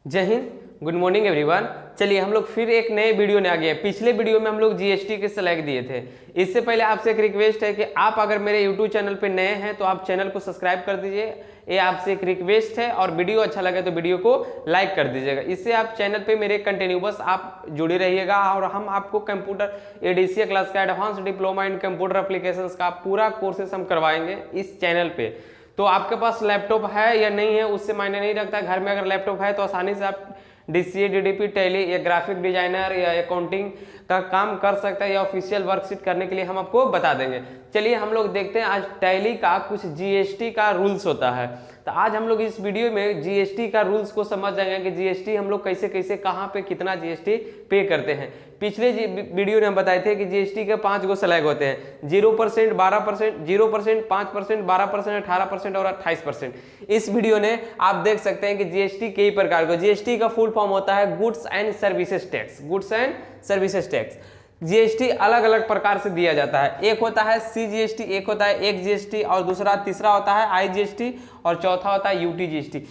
जय Hind, good morning everyone. चलिए हम लोग फिर एक नए वीडियो में आ गए। पिछले वीडियो में हम लोग जीएसटी के स्लैग दिए थे। इससे पहले आपसे एक रिक्वेस्ट है कि आप अगर मेरे यूट्यूब चैनल पे नए हैं तो आप चैनल को सब्सक्राइब कर दीजिए। ये आपसे एक रिक्वेस्ट है, और वीडियो अच्छा लगे तो वीडियो को लाइक कर दीजिएगा। इससे आप चैनल पे मेरे कंटिन्यूअस आप जुड़े रहिएगा, और हम आपको कंप्यूटर एडीसीए क्लास का advance diploma in computer applications का पूरा कोर्सेस हम करवाएंगे इस चैनल पे। तो आपके पास लैपटॉप है या नहीं है उससे मायने नहीं रखता। घर में अगर लैपटॉप है तो आसानी से आप डीसीए, डीडीपी, टैली या ग्राफिक डिजाइनर या अकाउंटिंग का काम कर सकता है, या ऑफिशियल वर्कशीट करने के लिए हम आपको बता देंगे। चलिए हम लोग देखते हैं आज टैली का कुछ जीएसटी का रूल्स होता है। तो आज हम लोग इस वीडियो में जीएसटी का रूल्स को समझ जाएंगे कि जीएसटी हम लोग कैसे कैसे कहाँ पे कितना जीएसटी पे करते हैं। पिछले वीडियो में हम बताए थे कि जीएसटी के 5 गो स्लैग होते हैं: 0%, 12%, 0%, 5%, 12%, 18% और 28%। इस वीडियो ने आप देख सकते हैं कि जीएसटी कई प्रकार का, जीएसटी का फुल फॉर्म होता है goods and services tax. Goods and services tax GST अलग अलग प्रकार से दिया जाता है। एक होता है सीजीएसटी, एक होता है एक जीएसटी, और दूसरा तीसरा होता है आईजीएसटी, और चौथा होता है यूटीजीएसटी।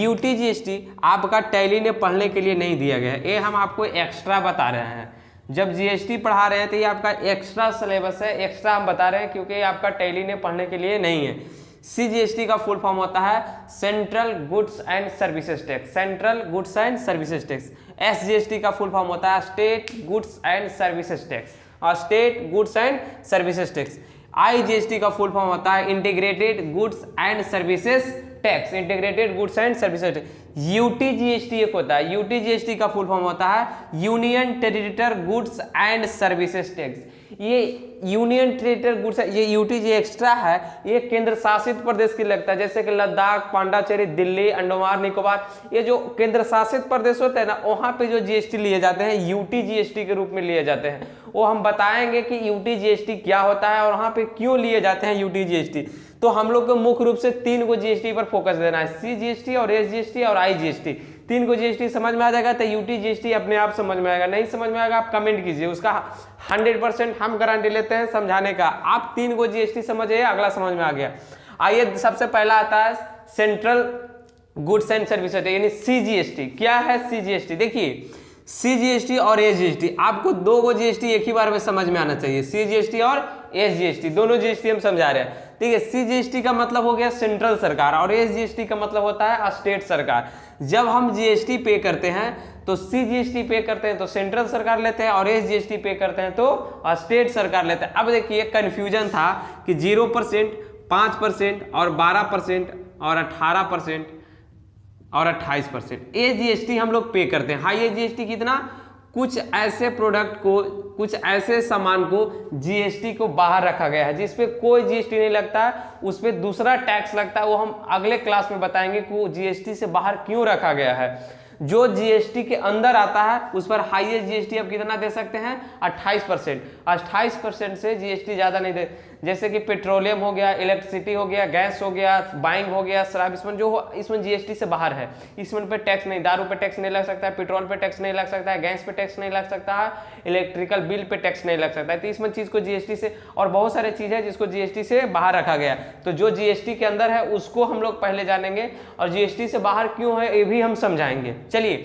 यूटीजीएसटी आपका टैली ने पढ़ने के लिए नहीं दिया गया है, ये हम आपको एक्स्ट्रा बता रहे हैं। जब जीएसटी पढ़ा रहे हैं तो ये आपका एक्स्ट्रा सिलेबस है, एक्स्ट्रा हम बता रहे हैं क्योंकि आपका टैली ने पढ़ने के लिए नहीं है। सीजीएसटी का फुल फॉर्म होता है central goods and services tax, central goods and services tax. SGST का फुल फॉर्म होता है state goods and services tax, और state goods and services tax. IGST का फुल फॉर्म होता है integrated goods and services tax, integrated goods and services tax. UTGST एक होता है, यूटीजीएसटी का फुल फॉर्म होता है union territory goods and services tax. ये यूनियन टेरिटरी गुड्स, ये यूटीजी एक्स्ट्रा है, ये केंद्र शासित प्रदेश की लगता है, जैसे कि लद्दाख, पांडिचेरी, दिल्ली, अंडमान निकोबार। ये जो केंद्र शासित प्रदेश होते हैं ना, वहां पे जो जीएसटी लिए जाते हैं यूटीजीएसटी के रूप में लिए जाते हैं। वो हम बताएंगे कि यूटीजीएसटी क्या होता है और वहां पे क्यों लिए जाते हैं यूटीजीएसटी। तो हम लोग को मुख्य रूप से 3 को जीएसटी पर फोकस देना है: सीजीएसटी और एसजीएसटी और आईजीएसटी। 3 को जीएसटी समझ में आ जाएगा तो यूटीजीएसटी अपने आप समझ में आएगा। नहीं समझ में आएगा आप कमेंट कीजिए, उसका 100% हम गारंटी लेते हैं समझाने का। आप 3 को जीएसटी समझिए, अगला समझ में आ गया। आइए, सबसे पहला आता है सेंट्रल गुड्स एंड सर्विसेज, यानी सीजीएसटी। क्या है सीजीएसटी? देखिए, सीजीएसटी और एसजीएसटी, आपको 2 को जीएसटी एक ही बार में समझ में आना चाहिए। सीजीएसटी और एसजीएसटी दोनों जीएसटी हम समझा रहे हैं, ठीक है। सीजीएसटी का मतलब हो गया सेंट्रल सरकार, और एसजीएसटी का मतलब होता है स्टेट सरकार। जब हम जीएसटी पे करते हैं तो सीजीएसटी पे करते हैं तो सेंट्रल सरकार लेते हैं, और एसजीएसटी पे करते हैं तो स्टेट सरकार लेते हैं। अब देखिए, कंफ्यूजन था कि 0%, 5% और 12% और 18% और 28% ये जीएसटी हम लोग पे करते हैं। हाँ, ये जीएसटी कितना? कुछ ऐसे प्रोडक्ट को, कुछ ऐसे सामान को जीएसटी को बाहर रखा गया है जिसपे कोई जीएसटी नहीं लगता है, उस पर दूसरा टैक्स लगता है। वो हम अगले क्लास में बताएंगे कि वो जीएसटी से बाहर क्यों रखा गया है। जो जीएसटी के अंदर आता है उस पर हाईएस्ट जीएसटी आप कितना दे सकते हैं? 28%। 28% से जीएसटी ज्यादा नहीं दे, जैसे कि पेट्रोलियम हो गया, इलेक्ट्रिसिटी हो गया, गैस हो गया, बाइंग हो गया, शराब, इसमें जीएसटी से बाहर है। इसमें पे टैक्स नहीं, दारू पे टैक्स नहीं लग सकता है, पेट्रोल पे टैक्स नहीं लग सकता है, गैस पे टैक्स नहीं लग सकता है, इलेक्ट्रिकल बिल पे टैक्स नहीं लग सकता है। तो इसमें चीज को जीएसटी से, और बहुत सारे चीज है जिसको जीएसटी से बाहर रखा गया। तो जो जीएसटी के अंदर है उसको हम लोग पहले जानेंगे, और जीएसटी से बाहर क्यों है ये भी हम समझाएंगे। चलिए,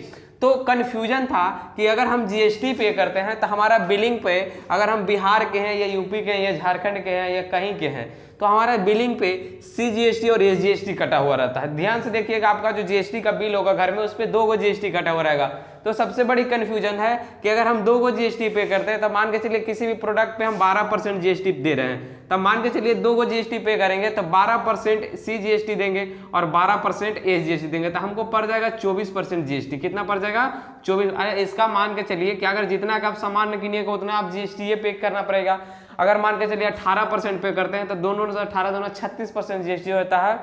तो कंफ्यूजन था कि अगर हम जीएसटी पे करते हैं तो हमारा बिलिंग पे, अगर हम बिहार के हैं या यूपी के हैं या झारखंड के हैं या कहीं के हैं, तो हमारा बिलिंग पे सीजीएसटी और एसजीएसटी कटा हुआ रहता है। ध्यान से देखिएगा, आपका जो जीएसटी का बिल होगा घर में, उस पर 2 को जीएसटी कटा हुआ रहेगा। तो सबसे बड़ी कंफ्यूजन है कि अगर हम 2 को जीएसटी पे करते हैं, तब मान के चलिए किसी भी प्रोडक्ट पे हम 12% जीएसटी दे रहे हैं, तब मान के चलिए 2 को जीएसटी पे करेंगे तो 12% सीजीएसटी देंगे और 12% एसजीएसटी देंगे, तो हमको पड़ जाएगा 24% जीएसटी। कितना पड़ जाएगा? 24। इसका मान के चलिए कि अगर जितना का आप सामान किनिएगा उतना आप जीएसटी पे करना पड़ेगा। अगर मान के चलिए 18% पे करते हैं तो दोनों 36% जीएसटी होता है,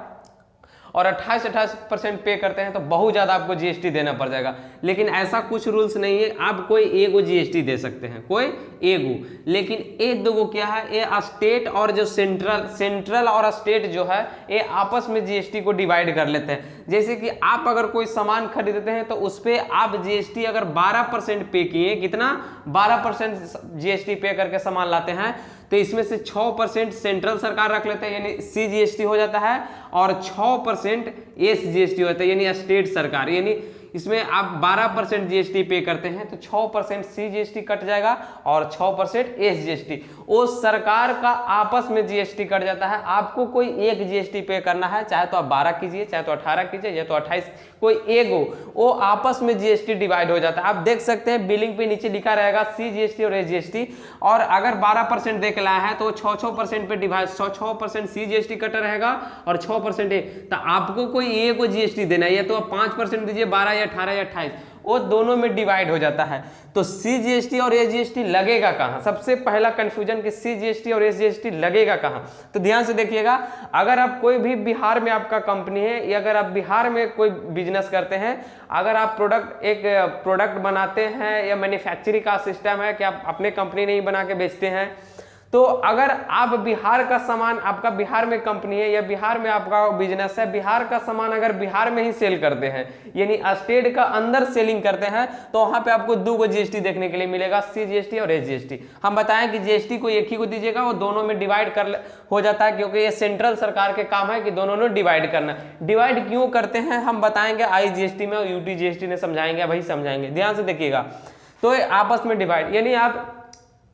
और 28% पे करते हैं तो बहुत ज्यादा आपको जीएसटी देना पड़ जाएगा। लेकिन ऐसा कुछ रूल्स नहीं है, आप कोई एगो जीएसटी दे सकते हैं, कोई एगो। लेकिन ये 2 को क्या है, ये स्टेट और जो सेंट्रल और स्टेट जो है ये आपस में जीएसटी को डिवाइड कर लेते हैं। जैसे कि आप अगर कोई सामान खरीदते हैं तो उस पर आप जीएसटी अगर 12% पे किए, कितना? 12% जीएसटी पे करके सामान लाते हैं, तो इसमें से 6% सेंट्रल सरकार रख लेते हैं, यानी सीजीएसटी हो जाता है, और 6% एसजीएसटी होता है, यानी स्टेट सरकार। यानी इसमें आप 12% जीएसटी पे करते हैं तो 6% सीजीएसटी कट जाएगा और 6% एसजीएसटी। वो सरकार का आपस में जीएसटी कट जाता है। आपको कोई एक जीएसटी पे करना है, चाहे तो आप 12 कीजिए, चाहे तो 18 कीजिए, या तो 28, कोई एक हो, वो आपस में जीएसटी डिवाइड हो जाता है। आप देख सकते हैं बिलिंग पे नीचे लिखा रहेगा सीजीएसटी और एसजीएसटी, और अगर 12% देख रहा है तो 6% पे डिवाइड, 6% सीजीएसटी कट रहेगा और 6% तो आपको कोई एक को जीएसटी देना है, या तो आप 5% दीजिए, 12 या 18 या 28, वो दोनों में डिवाइड हो जाता है। तो सीजीएसटी और एसजीएसटी लगेगा कहाँ? सबसे पहला कंफ्यूजन कि सीजीएसटी और एसजीएसटी लगेगा कहाँ। तो ध्यान से देखिएगा, अगर आप कोई भी बिहार में आपका कंपनी है, या अगर आप बिहार में कोई बिजनेस करते हैं, अगर आप एक प्रोडक्ट बनाते हैं या मैन्युफैक्चरिंग का सिस्टम है कि आप अपने कंपनी नहीं बना के बेचते हैं, तो अगर आप बिहार का सामान, आपका बिहार में कंपनी है या बिहार में आपका बिजनेस है, बिहार का सामान अगर बिहार में ही सेल करते हैं, यानी स्टेट का अंदर सेलिंग करते हैं, तो वहां पे आपको 2 को जीएसटी देखने के लिए मिलेगा, सीजीएसटी और एसजीएसटी। हम बताएं कि जीएसटी को एक ही को दीजिएगा, वो दोनों में डिवाइड हो जाता है, क्योंकि ये सेंट्रल सरकार के काम है कि दोनों ने डिवाइड करना। डिवाइड क्यों करते हैं हम बताएंगे आईजीएसटी में, और यूटीजीएसटी ने समझाएंगे, वही समझाएंगे, ध्यान से देखिएगा। तो आपस में डिवाइड, यानी आप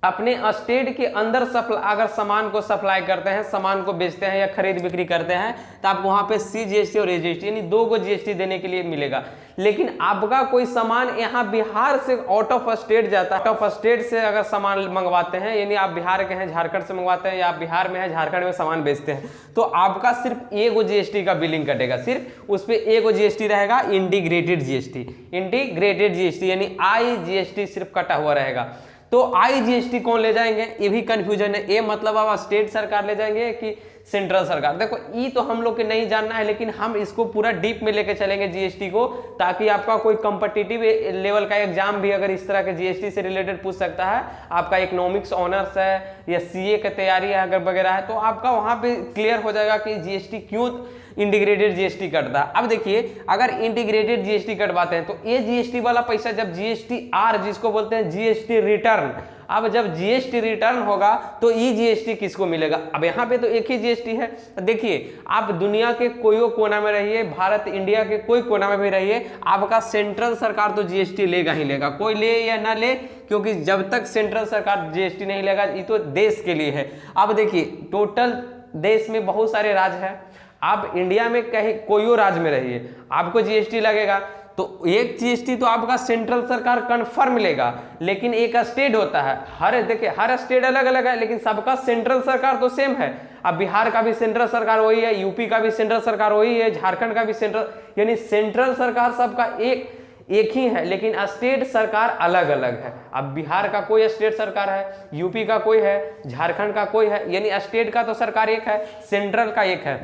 अपने स्टेट के अंदर अगर सामान को सप्लाई करते हैं, सामान को बेचते हैं या खरीद बिक्री करते हैं, तो आपको वहां पे सीजीएसटी और एसजीएसटी यानी 2 को जीएसटी देने के लिए मिलेगा। लेकिन आपका कोई सामान यहाँ बिहार से आउट ऑफ स्टेट जाता है, आउट ऑफ स्टेट से अगर सामान मंगवाते हैं, यानी आप बिहार के हैं, झारखंड से मंगवाते हैं, या आप बिहार में हैं, झारखंड में सामान बेचते हैं, तो आपका सिर्फ एक जीएसटी का बिलिंग कटेगा, सिर्फ उस पर एक जीएसटी रहेगा, इंटीग्रेटेड जीएसटी। इंटीग्रेटेड जीएसटी यानी आईजीएसटी सिर्फ कटा हुआ रहेगा। तो आईजीएसटी कौन ले जाएंगे, ये भी कंफ्यूजन है। ये मतलब अब स्टेट सरकार ले जाएंगे कि सेंट्रल सरकार? देखो ये तो हम लोग के नहीं जानना है, लेकिन हम इसको पूरा डीप में लेके चलेंगे जीएसटी को, ताकि आपका कोई कॉम्पिटिटिव लेवल का एग्जाम भी अगर इस तरह के जीएसटी से रिलेटेड पूछ सकता है, आपका इकोनॉमिक्स ऑनर्स है या सीए की तैयारी है अगर वगैरह है, तो आपका वहां पे क्लियर हो जाएगा कि जीएसटी क्यों इंटीग्रेटेड जीएसटी कटता है। अब देखिए, अगर इंटीग्रेटेड जीएसटी कटवाते हैं तो ये जीएसटी वाला पैसा जब जीएसटी आर, जिसको बोलते हैं जीएसटी रिटर्न, अब जब जीएसटी रिटर्न होगा तो ये जीएसटी किसको मिलेगा? अब यहाँ पे तो एक ही जीएसटी है। देखिए, आप दुनिया के कोई कोना में रहिए, भारत इंडिया के कोई कोना में भी रहिए, आपका सेंट्रल सरकार तो जीएसटी लेगा ही लेगा, कोई ले या ना ले, क्योंकि जब तक सेंट्रल सरकार जीएसटी नहीं लेगा, ये तो देश के लिए है। अब देखिए, टोटल देश में बहुत सारे राज्य हैं, आप इंडिया में कहीं कोई राज्य में रहिए, आपको जीएसटी लगेगा, तो एक जीएसटी तो आपका सेंट्रल सरकार कंफर्म लेगा, लेकिन एक स्टेट होता है, देखिए हर स्टेट अलग अलग है, लेकिन सबका सेंट्रल सरकार तो सेम है। अब बिहार का भी सेंट्रल सरकार वही है, यूपी का भी सेंट्रल सरकार वही है, झारखंड का भी सेंट्रल, यानी सेंट्रल सरकार सबका एक ही है, लेकिन स्टेट सरकार अलग अलग है। अब बिहार का कोई स्टेट सरकार है, यूपी का कोई है, झारखंड का कोई है, यानी स्टेट का तो सरकार एक है, सेंट्रल का एक है।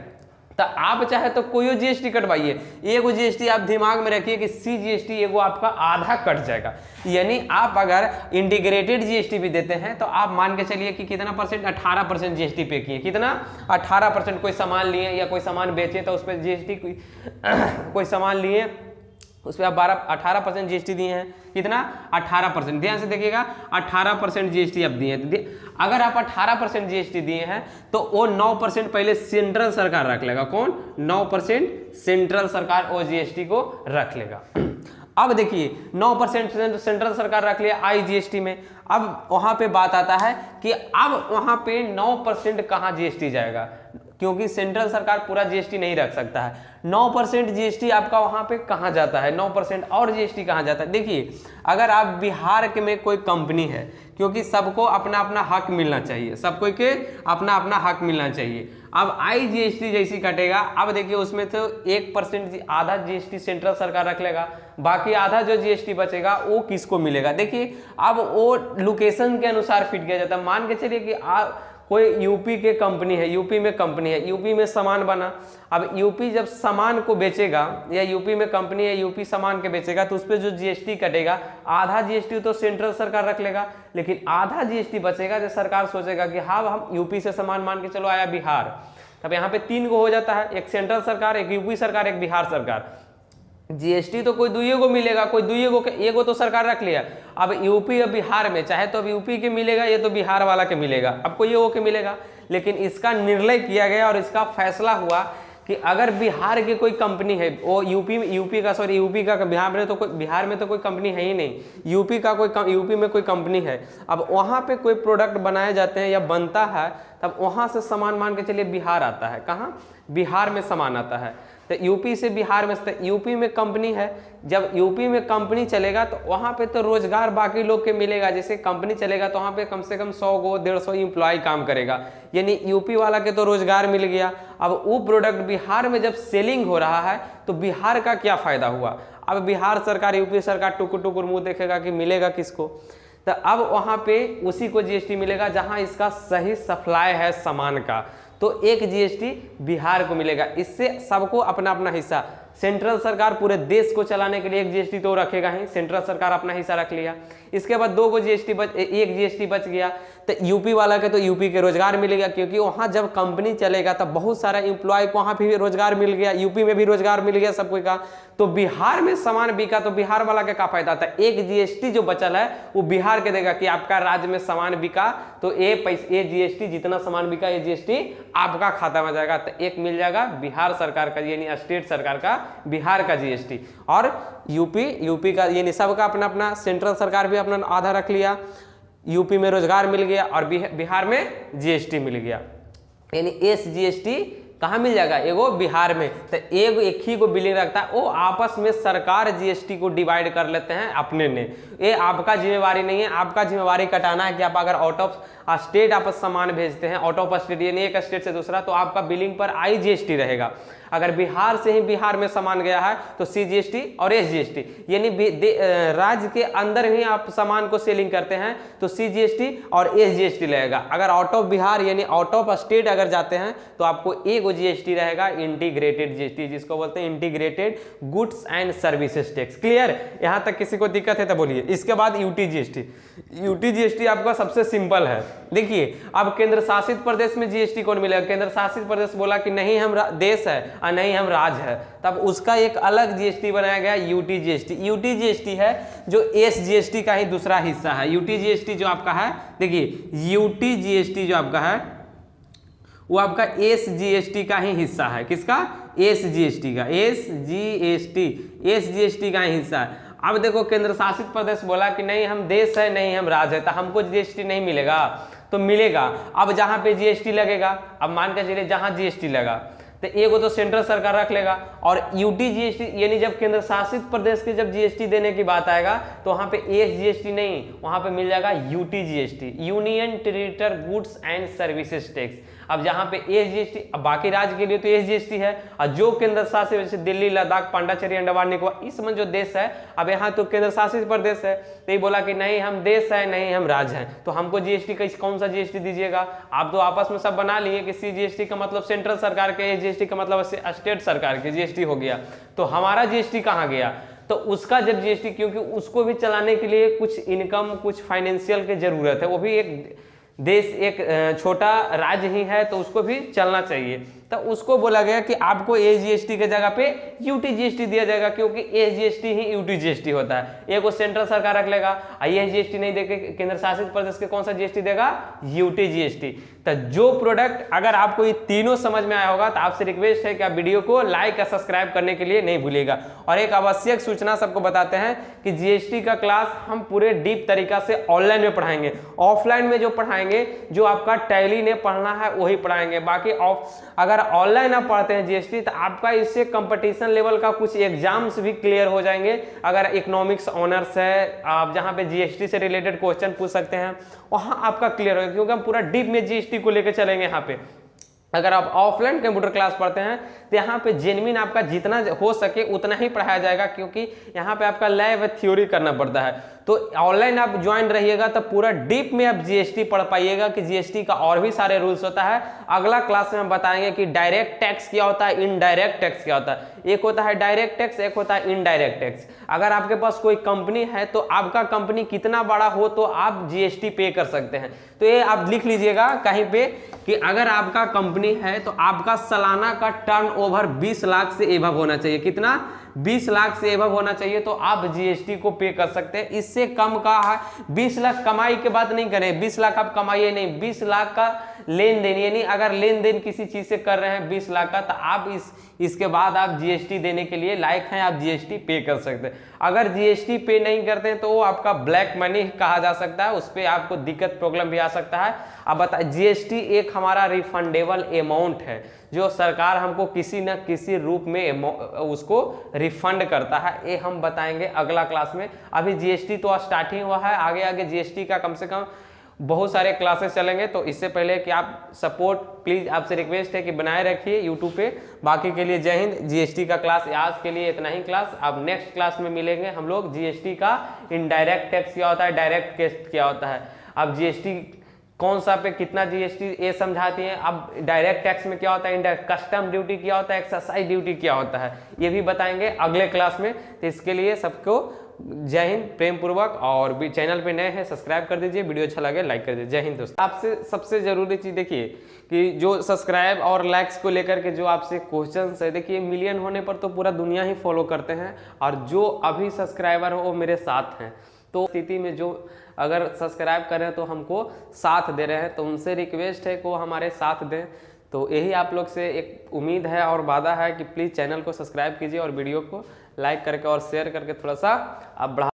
तो आप चाहे तो कोई जीएसटी कटवाइए, एगो जीएसटी आप दिमाग में रखिए कि सीजीएसटी एगो आपका आधा कट जाएगा। यानी आप अगर इंटीग्रेटेड जीएसटी भी देते हैं तो आप मान के चलिए कि कितना परसेंट, 18% जीएसटी पे किए, कितना 18%। कोई सामान लिए या कोई सामान बेचे तो उस पर जीएसटी, कोई सामान लिए उस पर आप 18% जीएसटी दिए हैं, कितना 18%। ध्यान से देखिएगा, 18% जीएसटी आप दिए हैं। अगर आप 18% जीएसटी दिए हैं तो वो 9% पहले सेंट्रल सरकार रख लेगा। कौन? 9% सेंट्रल सरकार वो जीएसटी को रख लेगा। अब देखिए, 9% सेंट्रल सरकार रख लिया आईजीएसटी में। अब वहां पे बात आता है कि अब वहां पे 9% कहाँ जीएसटी जाएगा, क्योंकि सेंट्रल सरकार पूरा जीएसटी नहीं रख सकता है। 9% जीएसटी आपका वहां पे कहाँ जाता है, 9% और जीएसटी कहाँ जाता है? देखिए, अगर आप बिहार के में कोई कंपनी है, क्योंकि सबको अपना अपना हक मिलना चाहिए, सबको के अपना अपना हक मिलना चाहिए। अब आईजीएसटी जैसी कटेगा, अब देखिए उसमें तो 1% आधा जीएसटी सेंट्रल सरकार रख लेगा, बाकी आधा जो जीएसटी बचेगा वो किसको मिलेगा? देखिए, अब वो लोकेशन के अनुसार फिट किया जाता है। मान के चलिए कि कोई यूपी के कंपनी है, यूपी में कंपनी है, यूपी में सामान बना, अब यूपी जब सामान को बेचेगा, या यूपी में कंपनी है, यूपी सामान के बेचेगा, तो उस पर जो जीएसटी कटेगा, आधा जीएसटी तो सेंट्रल सरकार रख लेगा, लेकिन आधा जीएसटी बचेगा जो सरकार सोचेगा कि हाँ हम यूपी से सामान मान के चलो आया बिहार, तब यहाँ पे 3 को हो जाता है, एक सेंट्रल सरकार, एक यूपी सरकार, एक बिहार सरकार। जीएसटी तो कोई दुइये को मिलेगा, कोई दुइये को, एगो तो सरकार रख लिया। अब यूपी और बिहार में चाहे तो अब यूपी के मिलेगा, ये तो बिहार वाला के मिलेगा, अब कोई ये के मिलेगा। लेकिन इसका निर्णय किया गया और इसका फैसला हुआ कि अगर बिहार की कोई कंपनी है, वो यूपी का बिहार में तो कोई कंपनी है ही नहीं, यूपी में कोई कंपनी है, अब वहाँ पे कोई प्रोडक्ट बनाए जाते हैं या बनता है, तब वहाँ से सामान मान के चलिए बिहार आता है। कहाँ? बिहार में सामान आता है। तो यूपी से बिहार में, यूपी में कंपनी है, जब यूपी में कंपनी चलेगा तो वहाँ पे तो रोजगार बाकी लोग के मिलेगा। जैसे कंपनी चलेगा तो वहाँ पे कम से कम 100 को 150 एम्प्लॉय काम करेगा, यानी यूपी वाला के तो रोजगार मिल गया। अब वो प्रोडक्ट बिहार में जब सेलिंग हो रहा है तो बिहार का क्या फायदा हुआ? अब बिहार सरकार, यूपी सरकार टुकुर टुकुर मुँह देखेगा कि मिलेगा किसको, तो अब वहाँ पे उसी को जीएसटी मिलेगा जहाँ इसका सही सप्लाई है सामान का, तो एक जीएसटी बिहार को मिलेगा। इससे सबको अपना अपना हिस्सा, सेंट्रल सरकार पूरे देश को चलाने के लिए एक जीएसटी तो रखेगा ही, सेंट्रल सरकार अपना हिस्सा रख लिया। इसके बाद एक जीएसटी बच गया, तो यूपी वाला के तो यूपी के रोजगार मिलेगा, क्योंकि वहाँ जब कंपनी चलेगा तब बहुत सारा एम्प्लॉय को वहाँ भी रोजगार मिल गया, यूपी में भी रोजगार मिल गया सबको का। तो बिहार में सामान बिका तो बिहार वाला का क्या फायदा था? एक जीएसटी जो बचल है वो बिहार के देगा कि आपका राज्य में सामान बिका तो ये जीएसटी, जितना सामान बिका ये जीएसटी आपका खाता में जाएगा, तो एक मिल जाएगा बिहार सरकार का, यानी स्टेट सरकार का बिहार का जीएसटी। और यूपी का, यानी सबका अपना अपना, सेंट्रल सरकार भी अपना आधा रख लिया, यूपी में रोजगार मिल गया और बिहार में जीएसटी मिल गया, यानी एस जीएसटी कहाँ मिल जाएगा? एगो बिहार में। तो एक ही को बिलिंग रखता है, वो आपस में सरकार जीएसटी को डिवाइड कर लेते हैं अपने ने। ये आपका जिम्मेवारी नहीं है, आपका जिम्मेवारी कटाना है कि आप अगर आउट ऑफ स्टेट आप सामान भेजते हैं, आउट ऑफ स्टेट यानी एक स्टेट से दूसरा, तो आपका बिलिंग पर आई जीएसटी रहेगा। अगर बिहार से ही बिहार में सामान गया है तो सी जीएसटी और एस जीएसटी, यानी राज्य के अंदर ही आप सामान को सेलिंग करते हैं तो सी जीएसटी और एस जीएसटी लगेगा। अगर आउट ऑफ बिहार यानी आउट ऑफ स्टेट अगर जाते हैं तो आपको एक जीएसटी रहेगा, इंटीग्रेटेड जीएसटी, जिसको बोलते हैं integrated goods and services tax. Clear? यहां तक किसी को दिक्कत है तो बोलिए। इसके बाद यूटी जीएसटी आपका सबसे सिंपल है। देखिए, अब केंद्र शासित प्रदेश में जीएसटी कौन मिलेगा? केंद्र शासित प्रदेश बोला कि नहीं हम देश है और नहीं हम राज्य है, तब उसका एक अलग जीएसटी बनाया गया, यूटी जीएसटी। यूटी जीएसटी है जो एस जीएसटी का ही दूसरा हिस्सा है। यूटी जीएसटी जो आपका है, देखिए यूटी जीएसटी जो आपका है वो आपका एस जीएसटी का ही हिस्सा है। किसका? एस जीएसटी का, एस जीएसटी का ही हिस्सा है। अब देखो, केंद्र शासित प्रदेश बोला कि नहीं हम देश है नहीं हम राज्य है, तो हमको जीएसटी नहीं मिलेगा, तो मिलेगा। अब जहां पे जीएसटी लगेगा, अब मान के चलिए जहां जीएसटी लगा तो एगो तो सेंट्रल सरकार रख लेगा, और यूटी जीएसटी यानी जब केंद्र शासित प्रदेश के जब जीएसटी देने की बात आएगा तो वहां पे एस जीएसटी नहीं, वहां पे मिल जाएगा UT GST, union territory goods and services tax. अब जहां पे एस जीएसटी, अब बाकी राज्य के लिए तो एस जीएसटी है, और जो केंद्र शासित जैसे दिल्ली, लद्दाख, पांडिचेरी, अंडमान निकोबार, इस में जो देश है, अब यहाँ तो केंद्र शासित प्रदेश है, तो ये बोला कि नहीं हम देश है नहीं हम राज्य हैं, तो हमको जीएसटी कौन सा जीएसटी दीजिएगा? आप तो आपस में सब बना लिए कि सी जीएसटी का मतलब सेंट्रल सरकार के, एस जीएसटी का मतलब स्टेट सरकार के जीएसटी हो गया, तो हमारा जीएसटी कहाँ गया? तो उसका जब जीएसटी, क्योंकि उसको भी चलाने के लिए कुछ इनकम, कुछ फाइनेंशियल की जरूरत है, वो भी एक देश, एक छोटा राज्य ही है, तो उसको भी चलना चाहिए, तो उसको बोला गया कि आपको एस जीएसटी के जगह पे यूटी जीएसटी दिया जाएगा, क्योंकि एस जीएसटी ही यूटी जीएसटी होता है। एक वो सेंट्रल सरकार रख लेगा, एस जीएसटी नहीं देके केंद्र शासित प्रदेश के कौन सा जीएसटी देगा? UT GST. तो जो प्रोडक्ट, अगर आपको ये तीनों समझ में आया होगा तो आपसे रिक्वेस्ट है कि आप वीडियो को लाइक और सब्सक्राइब करने के लिए नहीं भूलिएगा। और एक आवश्यक सूचना सबको बताते हैं कि जीएसटी का क्लास हम पूरे डीप तरीका से ऑनलाइन में पढ़ाएंगे, ऑफलाइन में जो पढ़ाएंगे, जो आपका टैली ने पढ़ना है वही पढ़ाएंगे। बाकी अगर ऑनलाइन आप पढ़ते हैं जीएसटी तो आपका इससे कंपटीशन लेवल का कुछ एग्जाम्स भी क्लियर हो जाएंगे। अगर इकोनॉमिक्स ऑनर्स है, आप जहां पे जीएसटी से रिलेटेड क्वेश्चन पूछ सकते हैं, वहां आपका क्लियर होगा, क्योंकि हम पूरा डीप में जीएसटी को लेकर चलेंगे यहाँ पे। अगर आप ऑफलाइन कंप्यूटर क्लास पढ़ते हैं तो यहाँ पे जेन्युइन आपका जितना हो सके उतना ही पढ़ाया जाएगा, क्योंकि यहाँ पे आपका लैब थ्योरी करना पड़ता है। तो ऑनलाइन आप ज्वाइन रहिएगा तो पूरा डीप में आप जीएसटी पढ़ पाइएगा कि जीएसटी का और भी सारे रूल्स होता है। अगला क्लास में हम बताएंगे कि डायरेक्ट टैक्स क्या होता है, इनडायरेक्ट टैक्स क्या होता है। एक होता है डायरेक्ट टैक्स, एक होता है इनडायरेक्ट टैक्स। अगर आपके पास कोई कंपनी है तो आपका कंपनी कितना बड़ा हो तो आप जीएसटी पे कर सकते हैं। तो ये आप लिख लीजिएगा कहीं पे कि अगर आपका कंपनी है तो आपका सालाना का टर्नओवर 20 लाख से एबव होना चाहिए। कितना? 20 लाख से एबव होना चाहिए तो आप जीएसटी को पे कर सकते हैं। इससे कम का है 20 लाख कमाई के बात नहीं करें, 20 लाख आप कमाइए नहीं, 20 लाख का लेन देन, यानी अगर लेन देन किसी चीज से कर रहे हैं 20 लाख का, तो आप इसके बाद आप जीएसटी देने के लिए लायक हैं, आप जीएसटी पे कर सकते हैं। अगर जीएसटी पे नहीं करते हैं तो वो आपका ब्लैक मनी कहा जा सकता है, उस पर आपको दिक्कत प्रॉब्लम भी आ सकता है। अब बता, जीएसटी एक हमारा रिफंडेबल अमाउंट है जो सरकार हमको किसी न किसी रूप में उसको रिफंड करता है। ये हम बताएंगे अगला क्लास में। अभी जीएसटी तो स्टार्टिंग हुआ है, आगे आगे जीएसटी का कम से कम बहुत सारे क्लासेस चलेंगे। तो इससे पहले कि आप सपोर्ट, प्लीज आपसे रिक्वेस्ट है कि बनाए रखिए यूट्यूब पे। बाकी के लिए जय हिंद। जीएसटी का क्लास आज के लिए इतना ही क्लास। अब नेक्स्ट क्लास में मिलेंगे हम लोग। जीएसटी का इनडायरेक्ट टैक्स क्या होता है, डायरेक्ट टैक्स क्या होता है, अब जीएसटी कौन सा पे कितना जीएसटी ये समझाती हैं। अब डायरेक्ट टैक्स में क्या होता है, इनडायरेक्ट कस्टम ड्यूटी क्या होता है, एक्साइज ड्यूटी क्या होता है, ये भी बताएंगे अगले क्लास में। तो इसके लिए सबको जय हिंद प्रेम पूर्वक, और भी चैनल पे नए हैं सब्सक्राइब कर दीजिए, वीडियो अच्छा लगे लाइक कर दीजिए। जय हिंद दोस्तों। आपसे सबसे जरूरी चीज देखिए कि जो सब्सक्राइब और लाइक्स को लेकर के जो आपसे क्वेश्चंस है, देखिए मिलियन होने पर तो पूरा दुनिया ही फॉलो करते हैं, और जो अभी सब्सक्राइबर हो वो मेरे साथ हैं। तो स्थिति में जो अगर सब्सक्राइब करें तो हमको साथ दे रहे हैं, तो उनसे रिक्वेस्ट है कि वो हमारे साथ दें। तो यही आप लोग से एक उम्मीद है और वादा है कि प्लीज़ चैनल को सब्सक्राइब कीजिए और वीडियो को लाइक करके और शेयर करके थोड़ा सा आप बढ़ा